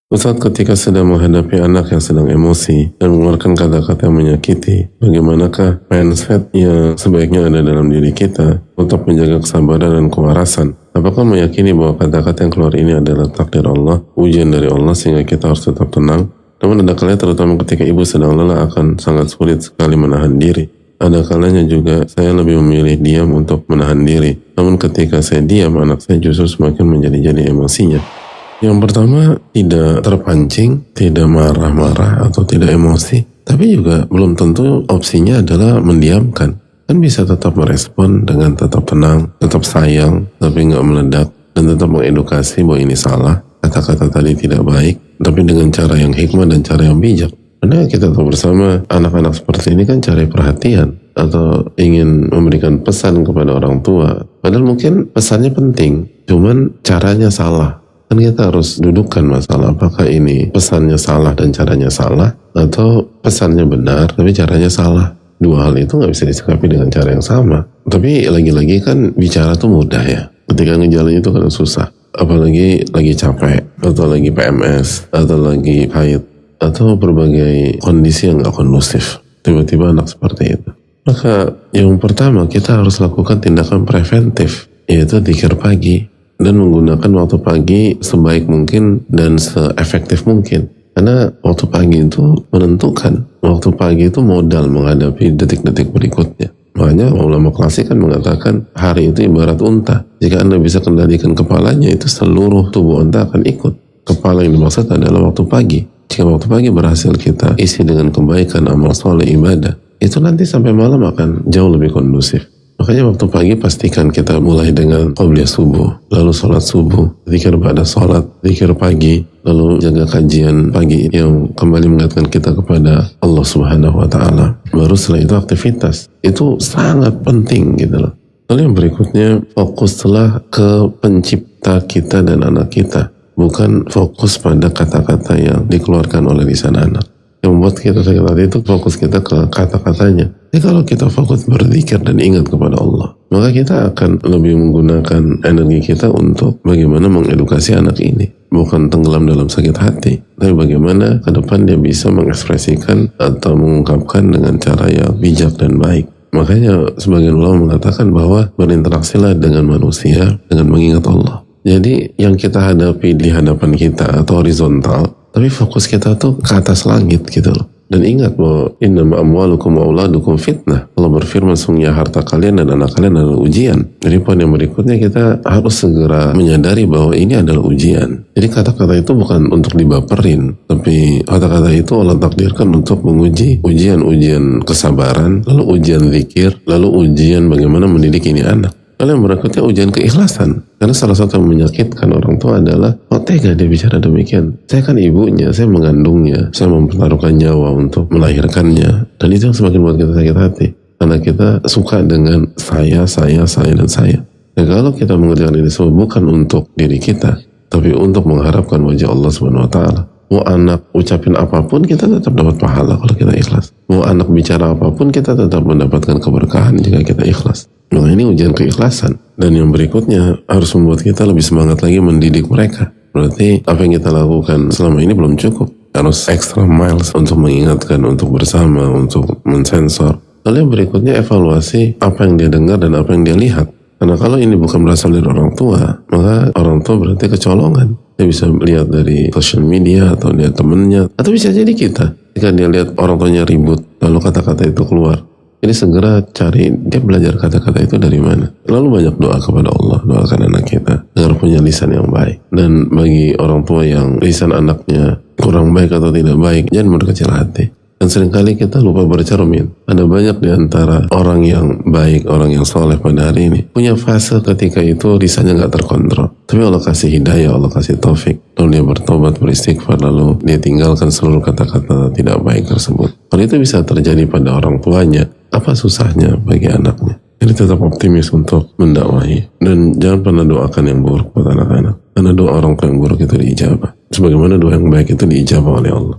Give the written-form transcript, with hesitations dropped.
Ustadz, ketika sedang menghadapi anak yang sedang emosi dan mengeluarkan kata-kata yang menyakiti, bagaimanakah mindset yang sebaiknya ada dalam diri kita untuk menjaga kesabaran dan kewarasan? Apakah meyakini bahwa kata-kata yang keluar ini adalah takdir Allah, ujian dari Allah, sehingga kita harus tetap tenang? Namun ada kalanya, terutama ketika ibu sedang lelah, akan sangat sulit sekali menahan diri. Ada kalanya juga saya lebih memilih diam untuk menahan diri. Namun ketika saya diam, anak saya justru semakin menjadi emosinya. Yang pertama, tidak terpancing, tidak marah-marah atau tidak emosi. Tapi juga belum tentu opsinya adalah mendiamkan. Kan bisa tetap merespon dengan tetap tenang, tetap sayang, tapi nggak meledak, dan tetap mengedukasi bahwa ini salah, kata-kata tadi tidak baik, tapi dengan cara yang hikmah dan cara yang bijak. Karena kita tahu bersama, anak-anak seperti ini kan cari perhatian atau ingin memberikan pesan kepada orang tua. Padahal mungkin pesannya penting, cuman caranya salah. Kan kita harus dudukkan masalah, apakah ini pesannya salah dan caranya salah, atau pesannya benar tapi caranya salah. Dua hal itu nggak bisa disikapi dengan cara yang sama. Tapi lagi-lagi kan bicara tuh mudah ya, ketika ngejalan itu kan susah. Apalagi lagi capek, atau lagi PMS, atau lagi haid, atau berbagai kondisi yang nggak kondusif. Tiba-tiba anak seperti itu. Maka yang pertama kita harus lakukan tindakan preventif, yaitu dzikir pagi. Dan menggunakan waktu pagi sebaik mungkin dan seefektif mungkin. Karena waktu pagi itu menentukan. Waktu pagi itu modal menghadapi detik-detik berikutnya. Makanya ulama klasik kan mengatakan hari itu ibarat unta. Jika Anda bisa kendalikan kepalanya, itu seluruh tubuh Anda akan ikut. Kepala yang dimaksud adalah waktu pagi. Jika waktu pagi berhasil kita isi dengan kebaikan, amal soleh, ibadah, itu nanti sampai malam akan jauh lebih kondusif. Makanya waktu pagi pastikan kita mulai dengan qabliyah subuh, lalu sholat subuh, zikir pada sholat, zikir pagi, lalu jaga kajian pagi yang kembali mengingatkan kita kepada Allah Subhanahu wa Ta'ala. Baru setelah itu aktivitas. Itu sangat penting gitu loh. Lalu yang berikutnya, fokuslah ke pencipta kita dan anak kita, bukan fokus pada kata-kata yang dikeluarkan oleh lisan anak. Yang membuat kita sakit hati itu fokus kita ke kata-katanya. Jadi kalau kita fokus berzikir dan ingat kepada Allah, maka kita akan lebih menggunakan energi kita untuk bagaimana mengedukasi anak ini. Bukan tenggelam dalam sakit hati, tapi bagaimana ke depan dia bisa mengekspresikan atau mengungkapkan dengan cara yang bijak dan baik. Makanya sebagian ulama mengatakan bahwa berinteraksilah dengan manusia dengan mengingat Allah. Jadi yang kita hadapi di hadapan kita atau horizontal, tapi fokus kita tuh ke atas langit gitu loh. Dan ingat bahwa innama amwalukum wa auladukum fitnah. Allah berfirman, sungguhnya harta kalian dan anak kalian adalah ujian. Jadi poin yang berikutnya, kita harus segera menyadari bahwa ini adalah ujian. Jadi kata-kata itu bukan untuk dibaperin, tapi kata-kata itu Allah takdirkan untuk menguji. Ujian kesabaran, lalu ujian zikir, lalu ujian bagaimana mendidik ini anak. Lalu yang berikutnya ujian keikhlasan. Karena salah satu yang menyakitkan orang tua adalah, oh tega dia bicara demikian. Saya kan ibunya, saya mengandungnya, saya mempertaruhkan nyawa untuk melahirkannya. Dan itu yang semakin buat kita sakit hati. Karena kita suka dengan saya, dan saya. Dan kalau kita mengerjakan ini semua bukan untuk diri kita, tapi untuk mengharapkan wajah Allah Subhanahu wa Ta'ala. Mau anak ucapin apapun, kita tetap dapat pahala kalau kita ikhlas. Mau anak bicara apapun, kita tetap mendapatkan keberkahan jika kita ikhlas. Nah, ini ujian keikhlasan. Dan yang berikutnya harus membuat kita lebih semangat lagi mendidik mereka. Berarti apa yang kita lakukan selama ini belum cukup. Harus extra miles untuk mengingatkan, untuk bersama, untuk mensensor. Lalu yang berikutnya evaluasi apa yang dia dengar dan apa yang dia lihat. Karena kalau ini bukan berasal dari orang tua, maka orang tua berarti kecolongan. Dia bisa lihat dari social media atau lihat temennya, atau bisa jadi kita. Jika dia lihat orang tuanya ribut, lalu kata-kata itu keluar. Jadi segera cari dia belajar kata-kata itu dari mana. Lalu banyak doa kepada Allah, doakan anak kita agar punya lisan yang baik. Dan bagi orang tua yang lisan anaknya kurang baik atau tidak baik, jangan berkecil hati. Dan seringkali kita lupa bercermin. Ada banyak di antara orang yang baik, orang yang soleh pada hari ini punya fase ketika itu lisannya nggak terkontrol. Tapi Allah kasih hidayah, Allah kasih taufik. Lalu dia bertobat, beristighfar, lalu dia tinggalkan seluruh kata-kata tidak baik tersebut. Kalau itu bisa terjadi pada orang tuanya, apa susahnya bagi anaknya? Jadi tetap optimis untuk mendakwahi. Dan jangan pernah doakan yang buruk buat anak-anak. Karena doa orang tua yang buruk itu diijabah. Sebagaimana doa yang baik itu diijabah oleh Allah.